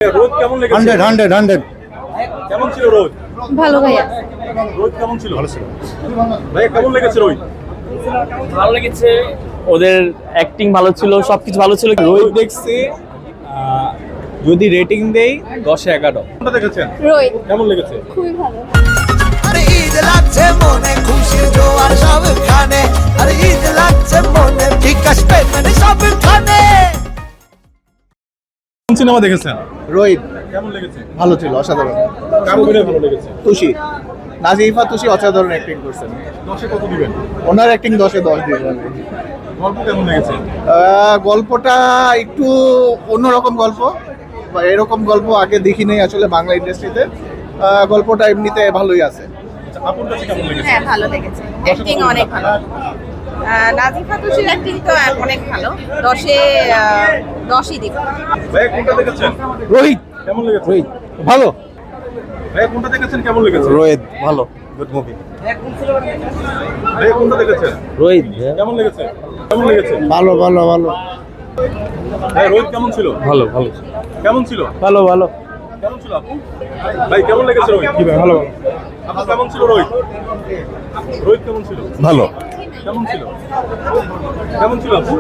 রোদ কেমন লেগেছে? 100 কেমন ছিল রোদ? ভালো ভাইয়া। রোদ কেমন ছিল? ভালো ছিল। ভাইয়া কেমন লেগেছে রোদ? ভালো লেগেছে, ওদের অ্যাক্টিং ভালো ছিল, সবকিছু ভালো ছিল। রোহিত দেখছি, যদি রেটিং দেই 10-11। কোনটা দেখেছেন? রোহিত কেমন লেগেছে? খুবই ভালো। আরে ঈদ লাগছে মনে, খুশির জোয়ার সবখানে। আরে ঈদ লাগছে মনে, বিকাশ পেমেন্ট সবখানে। কোন সিনেমা দেখেছেন? রোহিত কেমন লেগেছে? ভালো ছিল, অসাধারণ। কার অভিনয় ভালো লেগেছে? তুষি, নাজিফা তুষি অসাধারণ অ্যাক্টিং করছেন। 10-এ কত দিবেন? ওনার অ্যাক্টিং 10-এ 10 দিব আমি। গল্প কেমন লেগেছে? গল্পটা একটু অন্যরকম গল্প, বা এরকম গল্প আগে দেখি নাই আসলে বাংলা ইন্ডাস্ট্রিতে। গল্পটা এমনিতে ভালোই আছে। আচ্ছা, আপুর কাছে কেমন লেগেছে? হ্যাঁ ভালো লেগেছে, অ্যাক্টিং অনেক ভালো। নাজিফা তুষির অ্যাক্টিং তো অনেক ভালো, 10-এ 10ই দিব। ভাইয়া কোনটা দেখেছেন? রোহিত কেমন লেগেছে? রোহিত ভালো। ভাইয়া কোনটা দেখেছেন? কেমন লেগেছে? রোহিত ভালো, গুড মুভি। ভাইয়া কোনটা দেখেছেন? রোহিত কেমন লেগেছে? কেমন লেগেছে? ভালো ভালো ভালো ভাই রোদ কেমন ছিল? ভালো ভালো কেমন ছিল? ভালো ভালো কেমন ছিল আপু? ভাই কেমন লেগেছে রোহিত? কি ভালো আপু কেমন ছিল রোহিত? রোহিত কেমন ছিল? ভালো। কেমন ছিল? কেমন ছিল আপু?